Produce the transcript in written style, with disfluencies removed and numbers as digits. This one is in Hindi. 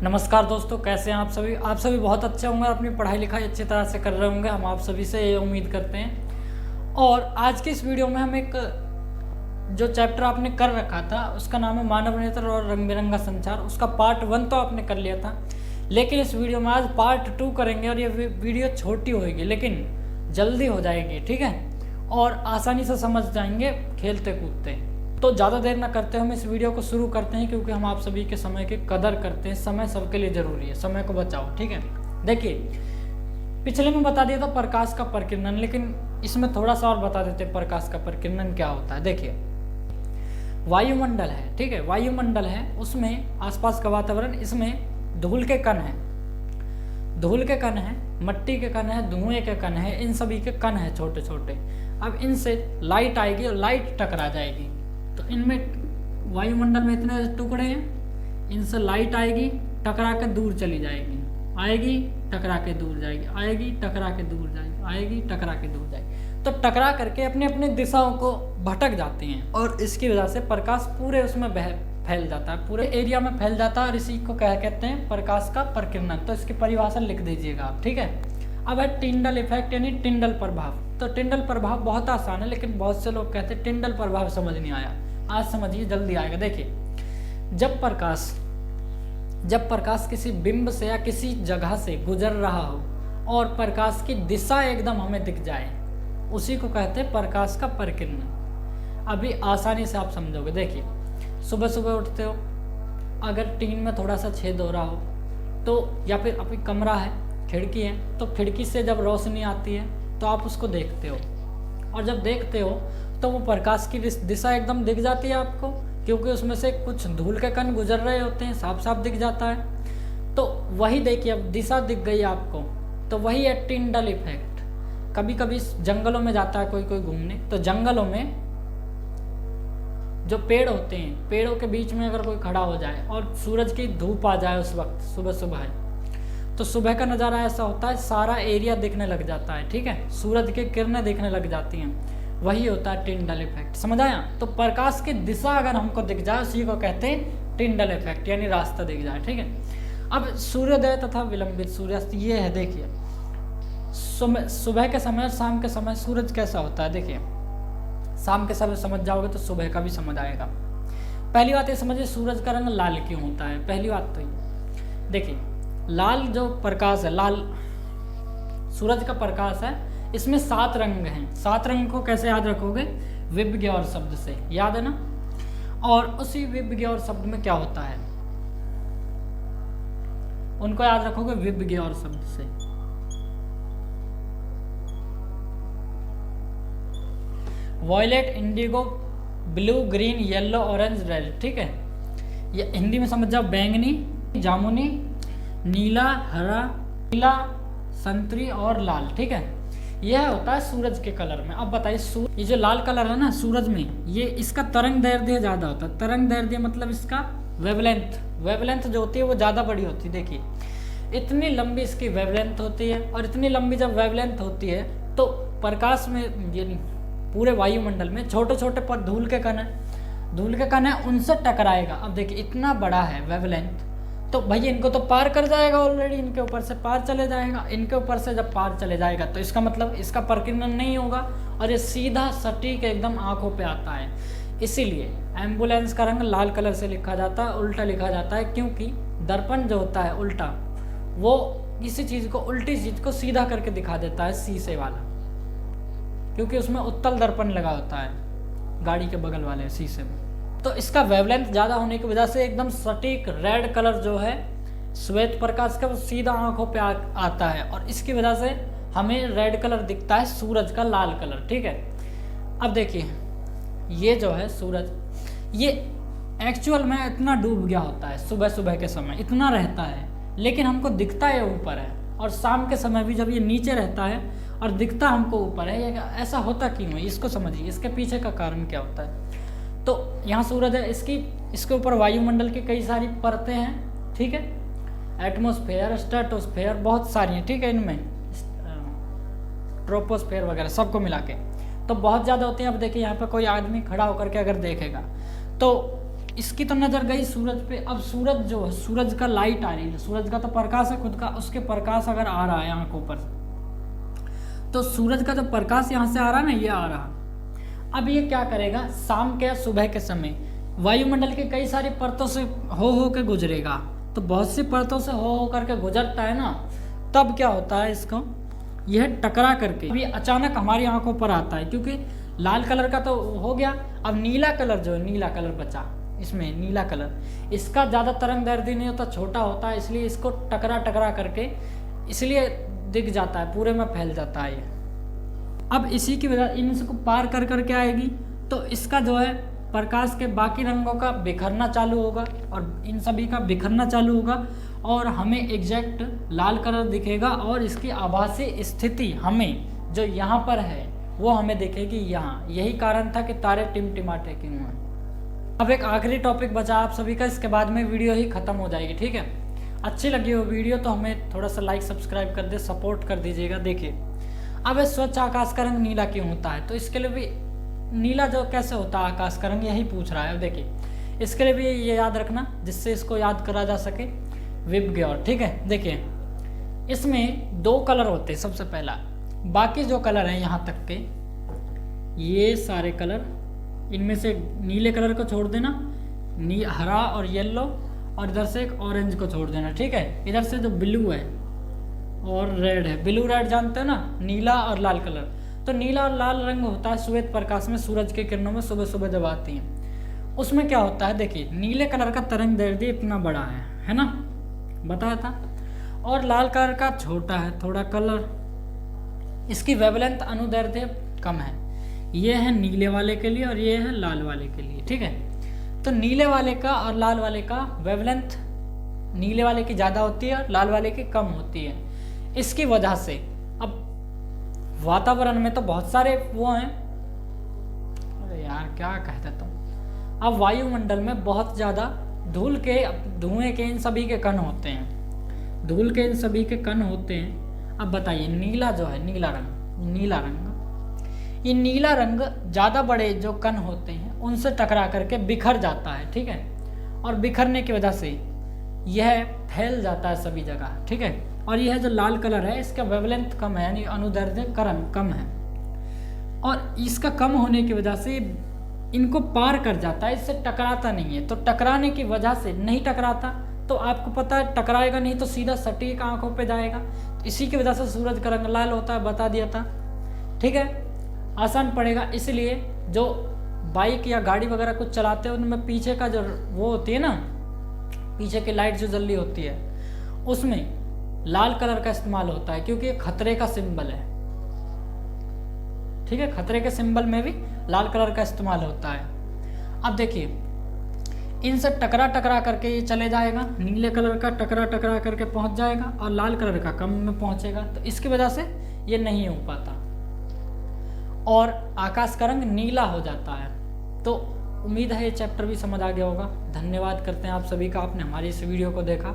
नमस्कार दोस्तों, कैसे हैं आप सभी। आप सभी बहुत अच्छे होंगे, अपनी पढ़ाई लिखाई अच्छी तरह से कर रहे होंगे। हम आप सभी से ये उम्मीद करते हैं। और आज की इस वीडियो में हम एक जो चैप्टर आपने कर रखा था उसका नाम है मानव नेत्र और रंग बिरंगा संचार। उसका पार्ट 1 तो आपने कर लिया था, लेकिन इस वीडियो में आज पार्ट 2 करेंगे। और ये वीडियो छोटी होगी लेकिन जल्दी हो जाएगी, ठीक है, और आसानी से समझ जाएंगे खेलते कूदते। तो ज़्यादा देर ना करते हम इस वीडियो को शुरू करते हैं, क्योंकि हम आप सभी के समय की कदर करते हैं। समय सबके लिए ज़रूरी है, समय को बचाओ, ठीक है। देखिए, पिछले में बता दिया था प्रकाश का प्रकीर्णन, लेकिन इसमें थोड़ा सा और बता देते हैं प्रकाश का प्रकीर्णन क्या होता है। देखिए, वायुमंडल है, ठीक है, वायुमंडल है, उसमें आसपास का वातावरण, इसमें धूल के कण हैं, धूल के कण हैं, मट्टी के कण हैं, धुएं के कण हैं, इन सभी के कण हैं छोटे छोटे। अब इनसे लाइट आएगी और लाइट टकरा जाएगी। तो इनमें वायुमंडल में इतने टुकड़े हैं, इनसे लाइट आएगी, टकरा के दूर चली जाएगी, आएगी टकरा के दूर जाएगी, आएगी टकरा के दूर जाएगी, आएगी टकरा के दूर जाएगी। तो टकरा करके अपने अपने दिशाओं को भटक जाती हैं, और इसकी वजह से प्रकाश पूरे उसमें फैल जाता है, पूरे एरिया में फैल जाता है। और इसी को क्या कहते हैं, प्रकाश का प्रकीर्णन। तो इसकी परिभाषा लिख दीजिएगा आप, ठीक है। अब है टिंडल इफेक्ट, यानी टिंडल प्रभाव। तो टिंडल प्रभाव बहुत आसान है, लेकिन बहुत से लोग कहते हैं टिंडल प्रभाव समझ नहीं आया। आज समझिए, जल्दी आएगा। देखिए, जब प्रकाश किसी बिंब से या किसी जगह से गुजर रहा हो और प्रकाश की दिशा एकदम हमें दिख जाए, उसी को कहते हैं प्रकाश का प्रकीर्णन। अभी आसानी से आप समझोगे। देखिए, सुबह सुबह उठते हो, अगर टीन में थोड़ा सा छेद हो रहा हो तो, या फिर अभी कमरा है, खिड़की है, तो खिड़की से जब रोशनी आती है तो आप उसको देखते हो, और जब देखते हो तो वो प्रकाश की दिशा एकदम दिख जाती है आपको, क्योंकि उसमें से कुछ धूल के कण गुजर रहे होते हैं, साफ साफ दिख जाता है। तो वही देखिए, अब दिशा दिख गई आपको, तो वही है टिंडल इफेक्ट। कभी कभी जंगलों में जाता है कोई कोई घूमने, तो जंगलों में जो पेड़ होते हैं, पेड़ों के बीच में अगर कोई खड़ा हो जाए और सूरज की धूप आ जाए उस वक्त, सुबह सुबह है, तो सुबह का नज़ारा ऐसा होता है, सारा एरिया दिखने लग जाता है, ठीक है, सूरज की किरणें दिखने लग जाती हैं। वही होता है टिंडल इफेक्ट, समझ आया। तो प्रकाश की दिशा अगर हमको दिख जाए, उसी को कहते हैं टिंडल इफेक्ट, यानी रास्ता दिख जाए, ठीक है। अब सूर्योदय तथा विलंबित सूर्यास्त ये है। देखिए, सुबह के समय और शाम के समय सूरज कैसा होता है। देखिए, शाम के समय समझ जाओगे तो सुबह का भी समझ आएगा। पहली बात ये समझिए, सूरज का रंग लाल क्यों होता है। पहली बात तो ये देखिए, लाल जो प्रकाश है, लाल सूरज का प्रकाश है, इसमें 7 रंग हैं। 7 रंग को कैसे याद रखोगे, विबग्योर शब्द से, याद है ना। और उसी विबग्योर शब्द में क्या होता है, उनको याद रखोगे विबग्योर शब्द से। Violet, indigo, blue, green, yellow, orange, red, ठीक है। ये हिंदी में समझ जाओ, बैंगनी, जामुनी, नीला, हरा, पीला, संतरी और लाल, ठीक है। यह होता है सूरज के कलर में। अब बताइए, ये जो लाल कलर है ना सूरज में, ये इसका तरंग दैर्ध्य ज़्यादा होता है। तरंग दैर्ध्य मतलब इसका वेवलेंथ जो होती है वो ज़्यादा बड़ी होती है। देखिए, इतनी लंबी इसकी वेवलेंथ होती है, और इतनी लंबी जब वेवलेंथ होती है तो प्रकाश में, यानी पूरे वायुमंडल में छोटे छोटे पर धूल के कण है, उनसे टकराएगा। अब देखिए, इतना बड़ा है वेवलेंथ, तो भैया इनको तो पार कर जाएगा ऑलरेडी, इनके ऊपर से पार चले जाएगा। इनके ऊपर से जब पार चले जाएगा तो इसका मतलब इसका प्रकीर्णन नहीं होगा, और ये सीधा सटीक एकदम आंखों पे आता है। इसीलिए एम्बुलेंस का रंग लाल कलर से लिखा जाता है, उल्टा लिखा जाता है, क्योंकि दर्पण जो होता है उल्टा, वो किसी चीज़ को, उल्टी चीज़ को सीधा करके दिखा देता है, शीशे वाला, क्योंकि उसमें उत्तल दर्पण लगा होता है गाड़ी के बगल वाले शीशे में। तो इसका वेवलेंथ ज़्यादा होने की वजह से एकदम सटीक रेड कलर जो है श्वेत प्रकाश का, वो सीधा आंखों पे आता है, और इसकी वजह से हमें रेड कलर दिखता है सूरज का लाल कलर, ठीक है। अब देखिए, ये जो है सूरज, ये एक्चुअल में इतना डूब गया होता है सुबह सुबह के समय, इतना रहता है, लेकिन हमको दिखता है ऊपर है। और शाम के समय भी जब ये नीचे रहता है और दिखता हमको ऊपर है, ये ऐसा होता क्यों है, इसको समझिए, इसके पीछे का कारण क्या होता है। तो यहाँ सूरज है, इसके ऊपर वायुमंडल की कई सारी परतें हैं, ठीक है, एटमॉस्फेयर, स्ट्रेटोस्फेयर, बहुत सारी हैं, ठीक है, इनमें ट्रोपोस्फेयर वगैरह सबको मिला के तो बहुत ज़्यादा होती हैं। अब देखिए, यहाँ पे कोई आदमी खड़ा होकर के अगर देखेगा तो इसकी तो नज़र गई सूरज पे। अब सूरज जो है, सूरज का लाइट आ रही है, सूरज का तो प्रकाश है खुद का, उसके प्रकाश अगर आ रहा है आंखों पर, तो सूरज का जो प्रकाश यहाँ से आ रहा है ना, ये आ रहा। अब ये क्या करेगा, शाम के या सुबह के समय वायुमंडल के कई सारी परतों से हो के गुजरेगा। तो बहुत सी परतों से हो करके गुजरता है ना, तब क्या होता है, इसको यह टकरा करके अभी अचानक हमारी आंखों पर आता है। क्योंकि लाल कलर का तो हो गया, अब नीला कलर जो है, नीला कलर बचा इसमें, नीला कलर, इसका ज़्यादा तरंग दैर्ध्य नहीं होता, छोटा होता है, इसलिए इसको टकरा टकरा करके इसलिए दिख जाता है, पूरे में फैल जाता है ये। अब इसी की वजह इनको पार कर करके आएगी, तो इसका जो है प्रकाश के बाकी रंगों का बिखरना चालू होगा, और इन सभी का बिखरना चालू होगा, और हमें एग्जैक्ट लाल कलर दिखेगा, और इसकी आभासी स्थिति हमें जो यहाँ पर है वो हमें दिखेगी यहाँ। यही कारण था कि तारे टिमटिमाते क्यों हैं। अब एक आखिरी टॉपिक बचा आप सभी का, इसके बाद में वीडियो ही खत्म हो जाएगी, ठीक है। अच्छी लगी हो वीडियो तो हमें थोड़ा सा लाइक सब्सक्राइब कर दे, सपोर्ट कर दीजिएगा। देखिए अब स्वच्छ आकाश का रंग नीला क्यों होता है, तो इसके लिए भी नीला जो कैसे होता है आकाश का रंग, यही पूछ रहा है। देखिए इसके लिए भी ये याद रखना, जिससे इसको याद करा जा सके, विबग्योर, ठीक है। देखिए इसमें 2 कलर होते हैं। सबसे पहला, बाकी जो कलर हैं यहाँ तक के, ये सारे कलर, इनमें से नीले कलर को छोड़ देना, हरा और येलो, और इधर से एक ऑरेंज को छोड़ देना, ठीक है। इधर से जो ब्लू है और रेड है, ब्लू रेड जानते हो ना, नीला और लाल कलर। तो नीला और लाल रंग होता है श्वेत प्रकाश में, सूरज के किरणों में सुबह सुबह जब आती हैं। उसमें क्या होता है, देखिए नीले कलर का तरंग दैर्ध्य इतना बड़ा है ना, बताया था, और लाल कलर का छोटा है थोड़ा कलर, इसकी वेवलेंथ अनुदैर्ध्य कम है। ये है नीले वाले के लिए और ये है लाल वाले के लिए, ठीक है। तो नीले वाले का और लाल वाले का वेवलेंथ नीले वाले की ज़्यादा होती है और लाल वाले की कम होती है। इसकी वजह से अब वातावरण में तो बहुत सारे वो हैं, अरे यार क्या कह देता हूँ, अब वायुमंडल में बहुत ज़्यादा धुएं के इन सभी के कण होते हैं, धूल के इन सभी के कण होते हैं। अब बताइए नीला जो है, नीला रंग, ये नीला रंग ज़्यादा बड़े जो कण होते हैं उनसे टकरा करके बिखर जाता है, ठीक है। और बिखरने की वजह से यह फैल जाता है सभी जगह, ठीक है। और यह जो लाल कलर है इसका वेवलेंथ कम है, यानी अनुदैर्ध्य कम है, और इसका कम होने की वजह से इनको पार कर जाता है, इससे टकराता नहीं है। तो टकराने की वजह से नहीं टकराता, तो आपको पता है टकराएगा नहीं तो सीधा सटीक आंखों पे जाएगा। तो इसी की वजह से सूरज का रंग लाल होता है, बता दिया था, ठीक है। आसान पड़ेगा, इसलिए जो बाइक या गाड़ी वगैरह कुछ चलाते हैं उनमें पीछे का जो वो होती है ना, पीछे की लाइट जो जल्दी होती है, उसमें लाल कलर का इस्तेमाल होता है, क्योंकि ये खतरे का सिंबल है, ठीक है। खतरे के सिंबल में भी लाल कलर का इस्तेमाल होता है। अब देखिए इनसे टकरा टकरा करके ये चले जाएगा, नीले कलर का टकरा टकरा करके पहुंच जाएगा और लाल कलर का कम में पहुंचेगा, तो इसकी वजह से ये नहीं हो पाता और आकाश का रंग नीला हो जाता है। तो उम्मीद है ये चैप्टर भी समझ आ गया होगा। धन्यवाद करते हैं आप सभी का, आपने हमारी इस वीडियो को देखा।